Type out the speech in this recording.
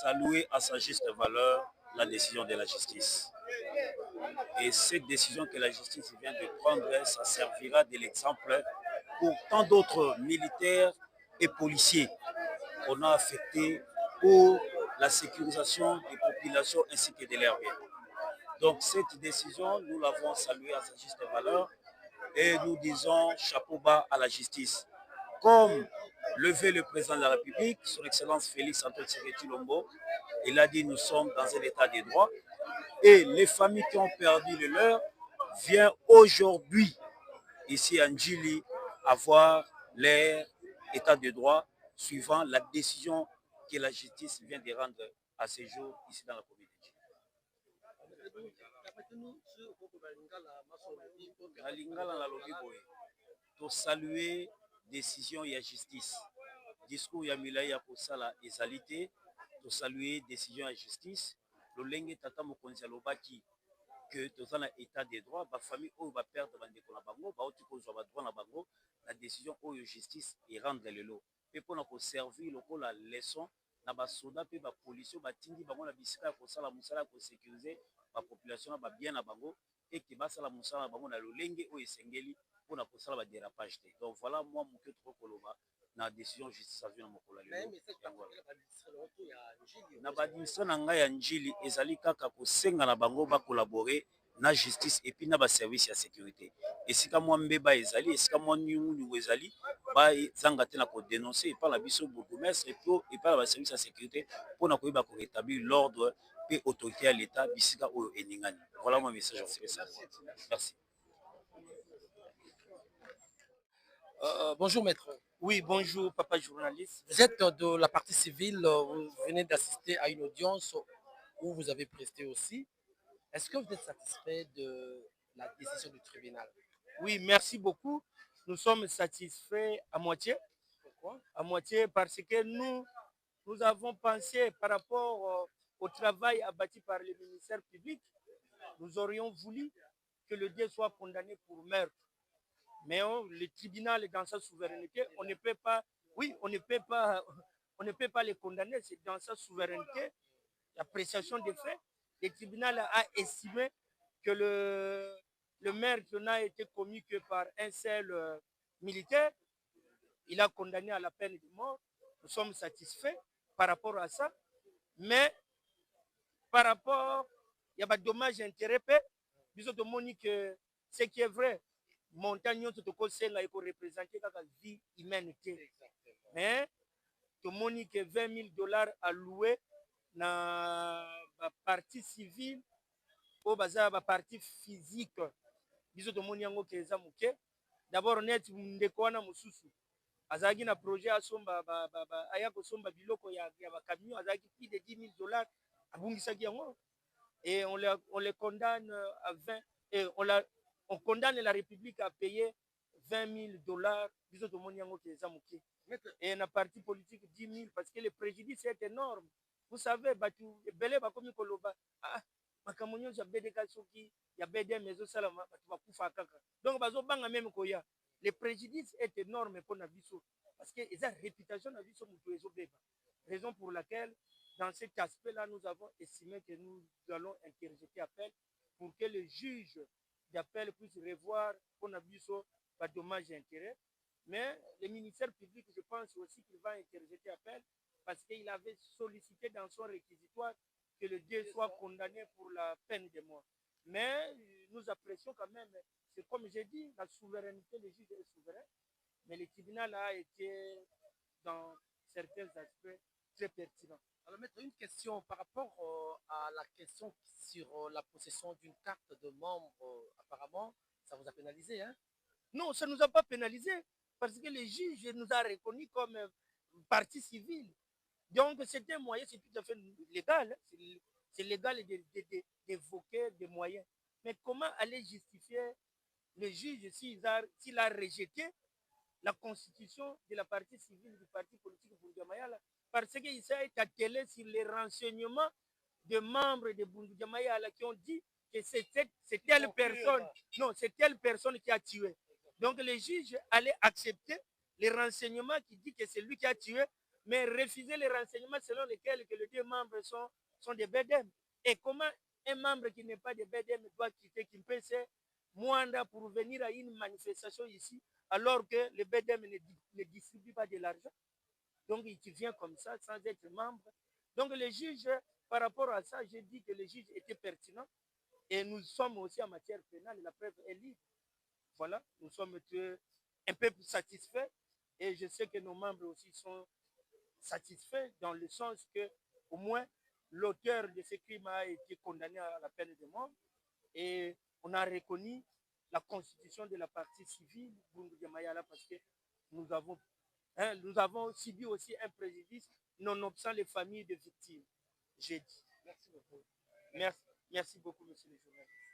saluer à sa juste valeur la décision de la justice. Et cette décision que la justice vient de prendre, ça servira de l'exemple pour tant d'autres militaires et policiers qu'on a affectés pour la sécurisation des populations ainsi que de leurs biens. Donc cette décision, nous l'avons saluée à sa juste valeur et nous disons chapeau bas à la justice. Comme le veut le président de la République, son Excellence Félix Antoine Tshisekedi Tshilombo, il a dit nous sommes dans un état de droit et les familles qui ont perdu le leur viennent aujourd'hui ici à Ndjili avoir leur état de droit suivant la décision que la justice vient de rendre à ce jour ici dans la commune de Ndjili. Na lingala na lobi boye to saluer décision ya justice discours ya milai ya kosala ezali te to saluer décision ya justice lolenge tata mokonzi alobaki que toza na état de droit bafamille oyo baperdre bandeko na bango bauti kozwa badroit na bango na décision oyo justice erendre lelo mpe mpona koservir lokola leçon na basoda mpe bapolisi oyo batindi bango na bisika ya kosala mosala ya kosécurize bapopulation na babien na bango ete basala mosala na bango na lolenge oyo esengeli mpona kosala badérapage te. Donc voilà mwa moke tokokoloba na décision justice avi na mokolo lelo na baadministration na ngai ya Ndjili ezali kaka kosenga na bango bakolabore na justice epuis na baservice ya sécurité esika mwa mbeba ezali esika mwa nyungu ezali bazanga te na kodénonce epai na biso bourgmestre epai na baservice ya sécurité mpona koyeba korétablir l'ordre mpe autorité ya l'état bisika oyo eningani. Voilà mon message. Merci. Bonjour maître. Oui, bonjour papa journaliste. Vous êtes de la partie civile, vous venez d'assister à une audience où vous avez presté aussi. Est-ce que vous êtes satisfait de la décision du tribunal? Oui, merci beaucoup. Nous sommes satisfaits à moitié. Pourquoi? À moitié parce que nous avons pensé par rapport au travail abattu par le ministère public, nous aurions voulu que le Dieu soit condamné pour meurtre. Mais le tribunal est dans sa souveraineté, on ne peut pas, oui, on ne peut pas les condamner, c'est dans sa souveraineté, l'appréciation des faits. Le tribunal a estimé que le meurtre n'a été commis que par un seul militaire. Il a condamné à la peine de mort. Nous sommes satisfaits par rapport à ça. Mais par rapport, il y a des dommages et intérêts. Bisous de Monique, ce qui est vrai, montagne tout conseil là il faut représenter la vie humaine. Mais tout Monique $20,000 alloués na la partie civile au bazar la partie physique. Bisous de Moniango keza muke. D'abord net ndekwana mususu. Azagi na projet asomba aya kosomba biloko ya ba camion azagi plus de $10,000 abungisaki yango et on les condamne à 20 et on condamne la République à payer $20,000 biso to moni yango keza muke et na parti politique 10,000 parce que le préjudice est énorme. Vous savez batu belé ba komi koloba makamonyo ya BDK soki ya BD mezo sala batu bakufa kaka donc bazo banga même koya. Le préjudice est énorme pour Nabiso parce que ils ont réputation Nabiso mutuezo beba. Raison pour laquelle dans cet aspect-là nous avons estimé que nous allons interjeter appel pour que le juge d'appel puisse revoir pour Nabiso pas dommage et intérêt. Mais le ministère public, je pense aussi qu'il va interjeter appel parce qu'il avait sollicité dans son réquisitoire que le Dieu soit condamné pour la peine de mort. Mais nous apprécions quand même, c'est comme j'ai dit, la souveraineté, le juge est souverain, mais le tribunal a été dans certains aspects très pertinent. Alors, maître, une question par rapport à la question sur la possession d'une carte de membre. Apparemment, ça vous a pénalisé, hein? Non, ça ne nous a pas pénalisé parce que le juge nous a reconnu comme partie civile. Donc, c'était un moyen, c'est tout à fait légal. C'est légal d'évoquer des moyens. Mais comment aller justifier le juge s'il a rejeté la constitution de la partie civile du parti politique Bourg-Mayala parce qu'il s'est attelé sur les renseignements de membres de Bourg-Mayala qui ont dit que c'est telle personne, non, c'est telle personne qui a tué. Donc le juge allait accepter les renseignements qui dit que c'est lui qui a tué, mais refuser les renseignements selon lesquels que les deux membres sont des BDM. Et comment un membre qui n'est pas de BDM doit quitter Kimpese, Mwanda, pour venir à une manifestation ici, alors que le BDM ne distribue pas de l'argent. Donc, il vient comme ça, sans être membre. Donc, le juge, par rapport à ça, j'ai dit que le juge était pertinent. Et nous sommes aussi en matière pénale, la preuve est libre. Voilà, nous sommes un peu satisfaits. Et je sais que nos membres aussi sont satisfaits dans le sens que, au moins, l'auteur de ce crime a été condamné à la peine de mort. Et on a reconnu la constitution de la partie civile de Mayala parce que nous avons subi aussi un préjudice nonobstant les familles de victimes. J'ai dit. Merci beaucoup. Merci beaucoup, monsieur le journaliste.